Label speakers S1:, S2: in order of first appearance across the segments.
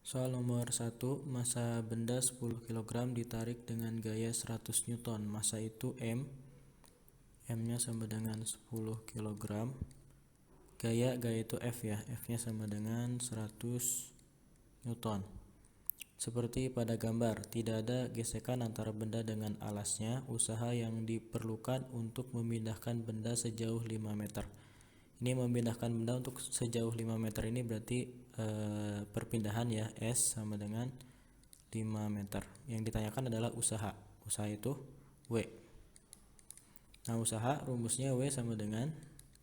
S1: Soal nomor 1, massa benda 10 kg ditarik dengan gaya 100 Newton. Massa itu M. M-nya sama dengan 10 kg. Gaya itu F ya. F-nya sama dengan 100 Newton. Seperti pada gambar, tidak ada gesekan antara benda dengan alasnya. Usaha yang diperlukan untuk memindahkan benda sejauh 5 meter. Ini memindahkan benda untuk sejauh 5 meter ini berarti perpindahan ya, S sama dengan 5 meter. Yang ditanyakan adalah usaha. Usaha itu W. Nah, usaha rumusnya W sama dengan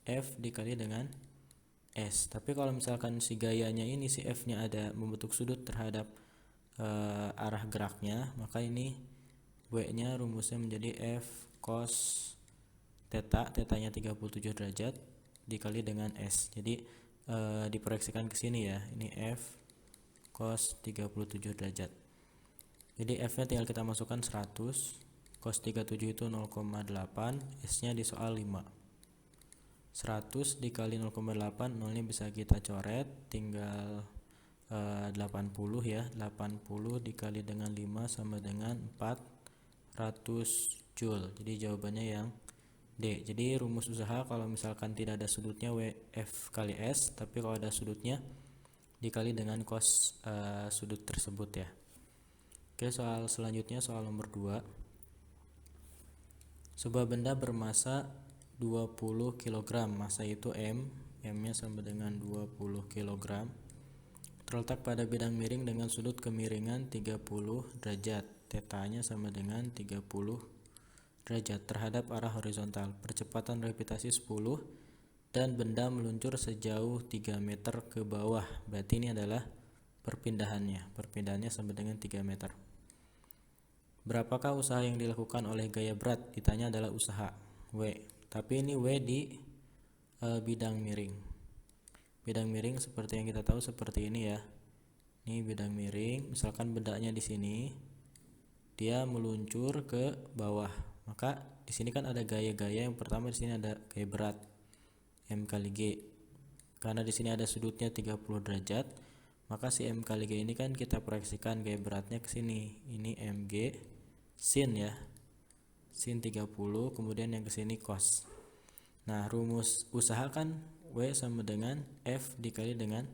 S1: F dikali dengan S. Tapi kalau misalkan si gayanya ini, si F-nya ada membentuk sudut terhadap arah geraknya, maka ini W-nya rumusnya menjadi F cos theta, theta-nya 37 derajat dikali dengan S. Jadi diproyeksikan ke sini ya. Ini F cos 37 derajat. Jadi F-nya tinggal kita masukkan 100. Cos 37 itu 0,8, S-nya di soal 5. 100 dikali 0,8, nolnya bisa kita coret, tinggal 80 ya. 80 dikali dengan 5 sama dengan 400 Joule. Jadi jawabannya yang D. Jadi rumus usaha kalau misalkan tidak ada sudutnya WF kali S, tapi kalau ada sudutnya dikali dengan cos sudut tersebut ya. Oke, soal selanjutnya soal nomor 2. Sebuah benda bermassa 20 kg, massa itu M, M-nya sama dengan 20 kg. Terletak pada bidang miring dengan sudut kemiringan 30 derajat. Theta-nya sama dengan 30 derajat terhadap arah horizontal. Percepatan gravitasi 10 dan benda meluncur sejauh 3 meter ke bawah. Berarti ini adalah perpindahannya. Perpindahannya sama dengan 3 meter. Berapakah usaha yang dilakukan oleh gaya berat? Ditanya adalah usaha W. Tapi ini W di bidang miring. Bidang miring seperti yang kita tahu seperti ini ya. Ini bidang miring, misalkan bendanya di sini, dia meluncur ke bawah. Maka di sini kan ada gaya-gaya. Yang pertama di sini ada gaya berat M kali G. Karena di sini ada sudutnya 30 derajat, maka si M kali G ini kan kita proyeksikan gaya beratnya ke sini. Ini MG sin ya. Sin 30, kemudian yang ke sini cos. Nah, rumus usaha kan W sama dengan F dikali dengan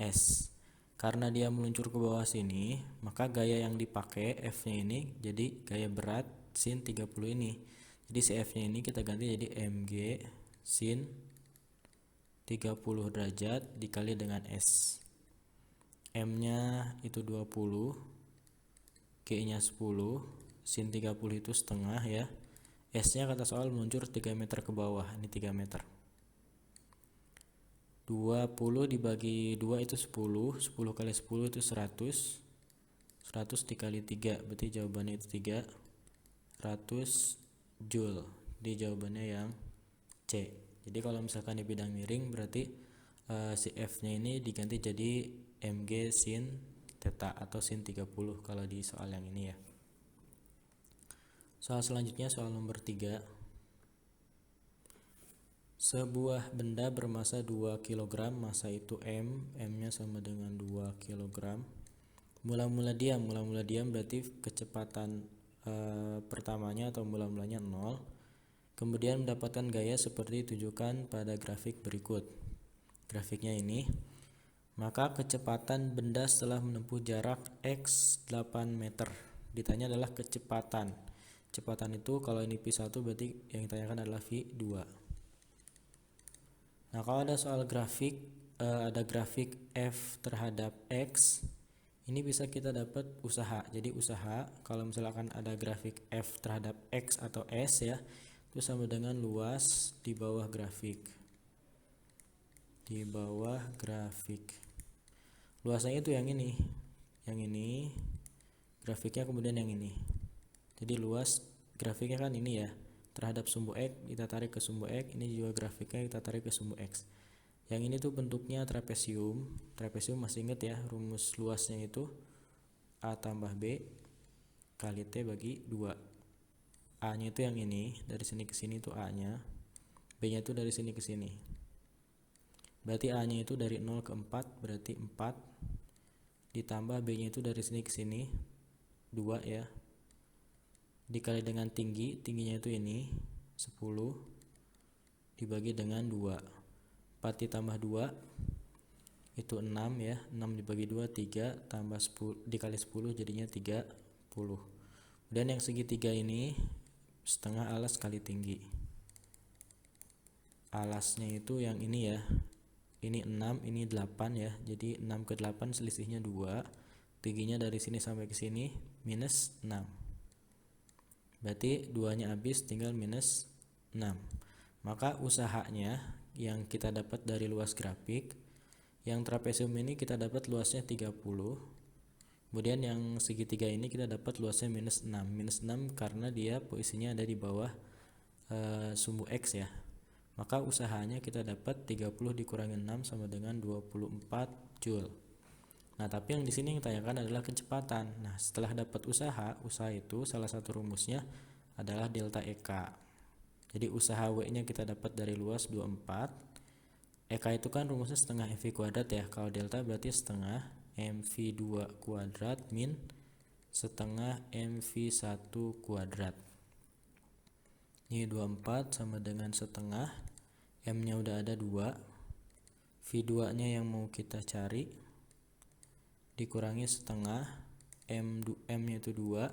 S1: S. Karena dia meluncur ke bawah sini, maka gaya yang dipakai F-nya ini jadi gaya berat sin 30 ini. Jadi si F-nya ini kita ganti jadi MG sin 30 derajat dikali dengan S. M-nya itu 20, G-nya 10, sin 30 itu setengah ya. S-nya kata soal meluncur 3 meter ke bawah, ini 3 meter. 20 dibagi 2 itu 10, 10 kali 10 itu 100, 100 dikali 3, berarti jawabannya itu 300 Joule. Di jawabannya yang C. Jadi kalau misalkan di bidang miring berarti si F-nya ini diganti jadi MG sin theta atau sin 30 kalau di soal yang ini ya. Soal selanjutnya soal nomor 3. Sebuah benda bermassa 2 kg, massa itu M, M-nya sama dengan 2 kg. Mula-mula diam berarti kecepatan pertamanya atau mula-mulanya 0. Kemudian mendapatkan gaya seperti ditunjukkan pada grafik berikut. Grafiknya ini. Maka kecepatan benda setelah menempuh jarak X 8 meter. Ditanya adalah kecepatan. Kecepatan itu kalau ini P1 berarti yang ditanyakan adalah V2. Nah, kalau ada soal grafik, ada grafik F terhadap X, ini bisa kita dapat usaha. Jadi usaha kalau misalkan ada grafik F terhadap X atau S ya, itu sama dengan luas di bawah grafik. Di bawah grafik. Luasnya itu yang ini. Yang ini. Grafiknya kemudian yang ini. Jadi luas grafiknya kan ini ya. Terhadap sumbu X kita tarik ke sumbu X, ini juga grafiknya kita tarik ke sumbu X. Yang ini tuh bentuknya trapesium. Trapesium masih ingat ya, rumus luasnya itu A tambah B kali T bagi 2. A nya itu yang ini, dari sini ke sini itu A nya, B nya itu dari sini ke sini. Berarti A nya itu dari 0 ke 4 berarti 4 ditambah B-nya itu dari sini ke sini 2 ya, dikali dengan tingginya itu ini 10 dibagi dengan 2. 4 ditambah 2 itu 6 ya, 6 dibagi 2 3, tambah 10 dikali 10 jadinya 30. Dan yang segitiga ini setengah alas kali tinggi. Alasnya itu yang ini ya, ini 6, ini 8 ya, jadi 6 ke 8 selisihnya 2, tingginya dari sini sampai ke sini minus 6, berarti 2 nya habis, tinggal minus 6. Maka usahanya yang kita dapat dari luas grafik, yang trapesium ini kita dapat luasnya 30, kemudian yang segitiga ini kita dapat luasnya minus 6. Minus 6 karena dia posisinya ada di bawah sumbu X ya. Maka usahanya kita dapat 30 dikurangi 6 sama dengan 24 Joule. Nah, tapi yang di sini yang ditanyakan adalah kecepatan. Nah, setelah dapat usaha itu salah satu rumusnya adalah delta EK. Jadi usaha W-nya kita dapat dari luas 24. EK itu kan rumusnya setengah MV kuadrat ya. Kalau delta berarti setengah MV2 kuadrat min setengah MV1 kuadrat. Ini 24 sama dengan setengah, M-nya udah ada 2, V2-nya yang mau kita cari dikurangi setengah, M-nya itu 2,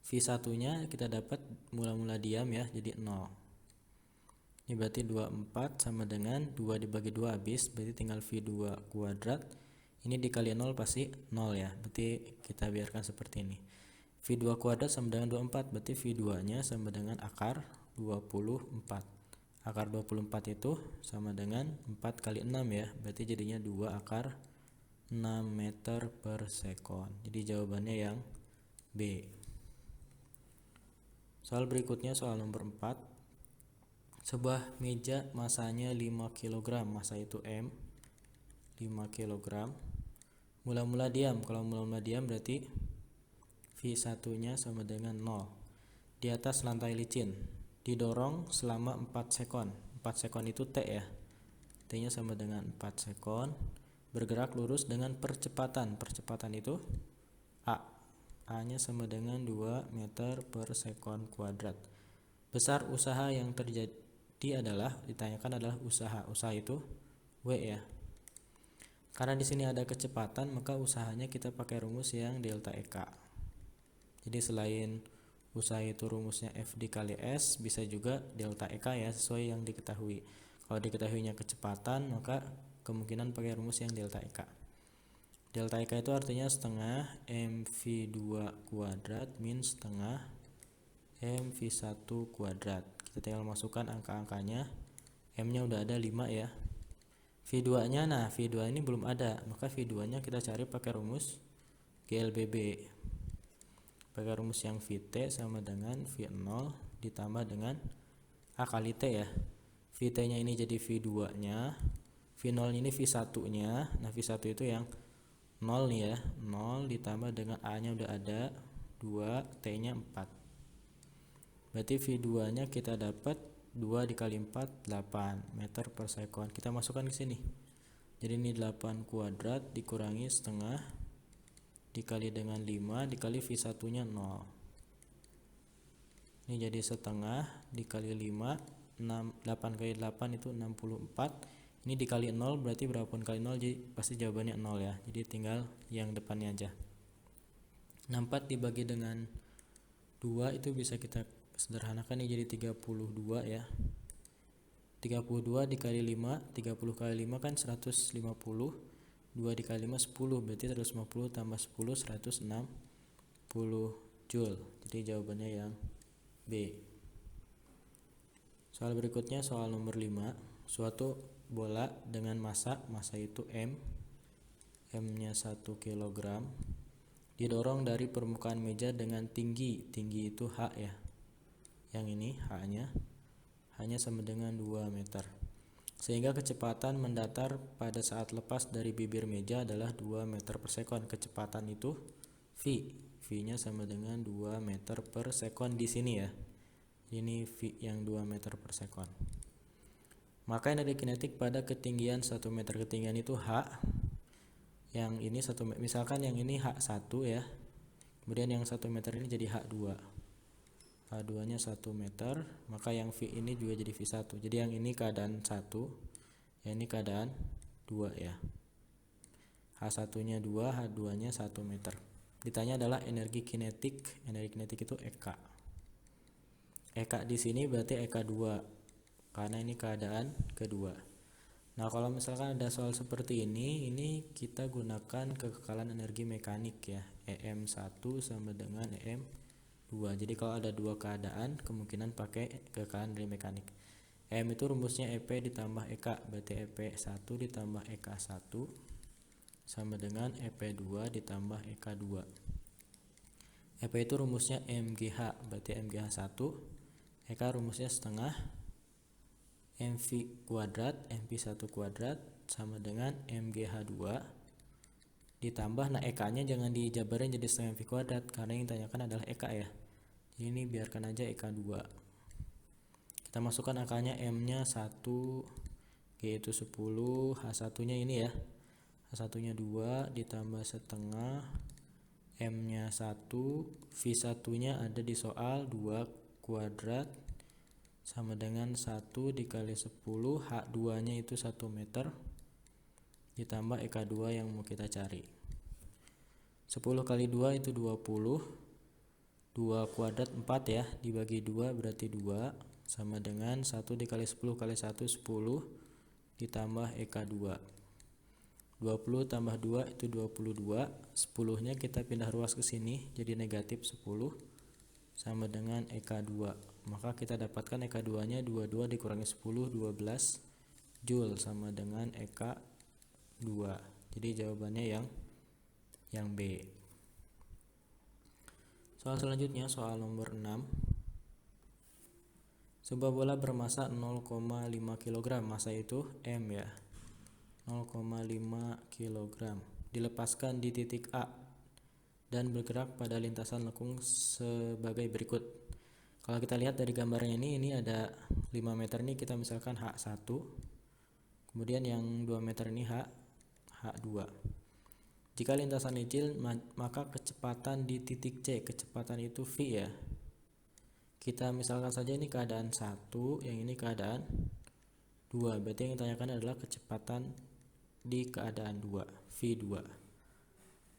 S1: V1-nya kita dapat mula-mula diam ya, jadi 0. Ini berarti 24 sama dengan 2 dibagi 2 habis, berarti tinggal V2 kuadrat. Ini dikali 0 pasti 0 ya, berarti kita biarkan seperti ini. V2 kuadrat sama dengan 24, berarti V2-nya sama dengan akar 24. Akar 24 itu sama dengan 4 kali 6 ya, berarti jadinya 2 akar 6 meter per sekon. Jadi jawabannya yang B. Soal berikutnya soal nomor 4. Sebuah meja masanya 5 kg, masa itu M, 5 kg. Mula-mula diam, kalau mula-mula diam berarti V1-nya sama dengan 0. Di atas lantai licin, didorong selama 4 sekon. 4 sekon itu T ya. T-nya sama dengan 4 sekon. Bergerak lurus dengan percepatan. Percepatan itu A. A-nya sama dengan 2 meter per sekon kuadrat. Besar usaha yang terjadi adalah, ditanyakan adalah usaha. Usaha itu W ya. Karena di sini ada kecepatan, maka usahanya kita pakai rumus yang delta EK. Jadi selain usaha itu rumusnya F dikali S, bisa juga delta EK ya, sesuai yang diketahui. Kalau diketahuinya kecepatan, maka kemungkinan pakai rumus yang delta EK. Delta EK itu artinya setengah MV2 kuadrat min setengah MV1 kuadrat. Kita tinggal masukkan angka-angkanya. M-nya udah ada 5 ya. V2-nya, nah V2 ini belum ada, maka V2-nya kita cari pakai rumus GLBB. Pakai rumus yang VT sama dengan V0 ditambah dengan A kali T ya. VT-nya ini jadi V2-nya, V0 ini V1-nya. Nah, V1 itu yang 0 nih ya, 0 ditambah dengan A-nya udah ada 2, T-nya 4. Berarti V2-nya kita dapat 2 dikali 4, 8 meter per sekon. Kita masukkan ke sini. Jadi ini 8 kuadrat dikurangi setengah dikali dengan 5 dikali V1-nya 0. Ini jadi setengah dikali 5, 8 kali 8 itu 64. Ini dikali 0 berarti berapapun kali 0, jadi pasti jawabannya 0 ya. Jadi tinggal yang depannya aja. 64 dibagi dengan 2 itu bisa kita sederhanakan, ini jadi 32 ya. 32 dikali 5, 30 kali 5 kan 150. 2 dikali 5 10, berarti 150 tambah 10 160 Joule. Jadi jawabannya yang B. Soal berikutnya soal nomor 5. Suatu bola dengan massa itu M, M-nya 1 kg, didorong dari permukaan meja dengan tinggi itu H ya. Yang ini H-nya hanya sama dengan 2 meter. Sehingga kecepatan mendatar pada saat lepas dari bibir meja adalah 2 meter per sekon. Kecepatan itu V. V-nya sama dengan 2 meter per sekon di sini ya. Ini V yang 2 meter per sekon. Maka energi kinetik pada ketinggian 1 meter ketinggian itu H, Yang ini misalkan yang ini H1 ya. Kemudian yang 1 meter ini jadi H2. H2 nya 1 meter, maka yang V ini juga jadi V1. Jadi yang ini keadaan 1, yang ini keadaan 2 ya. H1 nya 2, H2 nya 1 meter. Ditanya adalah energi kinetik. Energi kinetik itu EK. EK di sini berarti EK 2 karena ini keadaan kedua. Nah, kalau misalkan ada soal seperti ini kita gunakan kekekalan energi mekanik ya. EM1 sama dengan EM2. Jadi kalau ada dua keadaan, kemungkinan pakai kekekalan energi mekanik. EM itu rumusnya EP ditambah EK, berarti EP1 ditambah EK1 sama dengan EP2 ditambah EK2. EP itu rumusnya MGH, berarti MGH1. EK rumusnya setengah MV kuadrat, MP1 kuadrat sama dengan MGH2 ditambah, nah EK nya jangan dijabarin jadi setengah MV kuadrat karena yang ditanyakan adalah EK ya. Jadi ini biarkan aja EK2. Kita masukkan angkanya, M nya 1, G itu 10, H1 nya ini ya, H1 nya 2 ditambah setengah, M nya 1, V1 nya ada di soal 2 kuadrat sama dengan 1 dikali 10, H2 nya itu 1 meter ditambah EK2 yang mau kita cari. 10 kali 2 itu 20, 2 kuadrat 4 ya, dibagi 2 berarti 2 sama dengan 1 dikali 10 kali 1 10 ditambah EK2. 20 tambah 2 itu 22, 10 nya kita pindah ruas ke sini jadi negatif 10 sama dengan EK2. Maka kita dapatkan EK2 nya 22 dikurangi 10, 12 Joule sama dengan EK2. Jadi jawabannya yang B. Soal selanjutnya, soal nomor 6. Sebuah bola bermasa 0,5 kg, masa itu M ya, 0,5 kg, dilepaskan di titik A dan bergerak pada lintasan lekung sebagai berikut. Kalau kita lihat dari gambarnya ini ada 5 meter ini kita misalkan H1, kemudian yang 2 meter ini H2. Jika lintasan kecil, maka kecepatan di titik C, kecepatan itu V ya. Kita misalkan saja ini keadaan 1, yang ini keadaan 2. Berarti yang ditanyakan adalah kecepatan di keadaan 2, V2.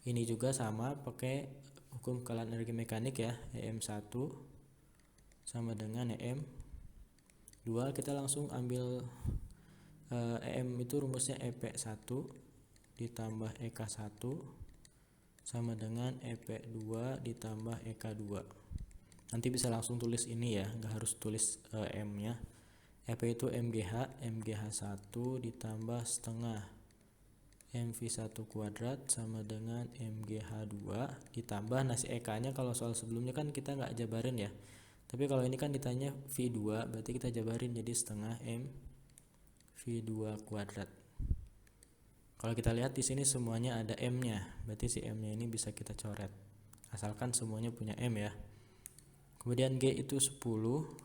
S1: Ini juga sama pakai hukum kekalahan energi mekanik ya, EM1 sama dengan EM2. Kita langsung ambil EM itu rumusnya EP1 ditambah EK1 sama dengan EP2 ditambah EK2. Nanti bisa langsung tulis ini ya, nggak harus tulis M nya. EP itu MGH, MGH1 ditambah setengah MV1 kuadrat sama dengan MGH2 ditambah, nasi EK nya kalau soal sebelumnya kan kita nggak jabarin ya, tapi kalau ini kan ditanya V2 berarti kita jabarin jadi setengah MV2 kuadrat. Kalau kita lihat di sini semuanya ada M nya, berarti si M nya ini bisa kita coret asalkan semuanya punya M ya. Kemudian G itu 10,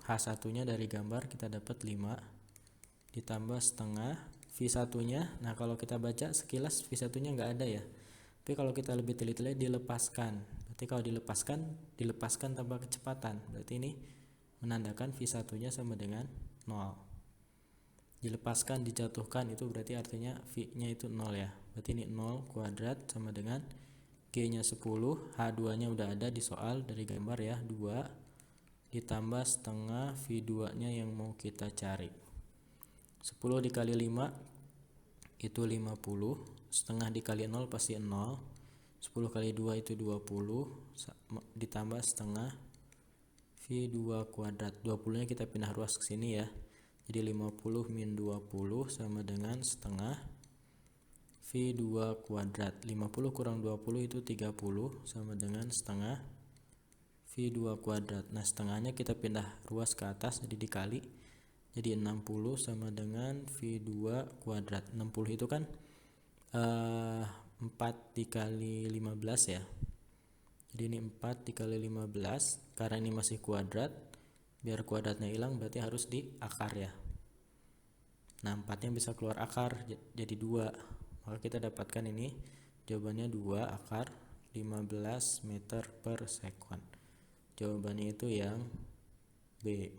S1: H1 nya dari gambar kita dapat 5 ditambah setengah V1 nya. Nah kalau kita baca sekilas V1 nya nggak ada ya, tapi kalau kita lebih teliti dilepaskan, berarti kalau dilepaskan tanpa kecepatan, berarti ini menandakan V1 nya sama dengan 0. Dilepaskan, dijatuhkan itu berarti artinya V nya itu 0 ya, berarti ini 0 kuadrat sama dengan G nya 10, H2 nya udah ada di soal dari gambar ya, 2 ditambah setengah V2 nya yang mau kita cari. 10 dikali 5 itu 50, setengah dikali 0 pasti 0, 10 kali 2 itu 20 ditambah setengah V2 kuadrat. 20 nya kita pindah ruas ke sini ya, jadi 50 min 20 sama dengan setengah V2 kuadrat. 50 kurang 20 itu 30 sama dengan setengah V2 kuadrat. Nah setengahnya kita pindah ruas ke atas jadi dikali, jadi 60 sama dengan V2 kuadrat. 60 itu kan 4 dikali 15 ya, jadi ini 4 dikali 15, karena ini masih kuadrat, biar kuadratnya hilang berarti harus di akar ya. Nah 4 nya bisa keluar akar jadi 2, maka kita dapatkan ini Jawabannya 2 akar 15 meter per sekon. Jawabannya itu yang B.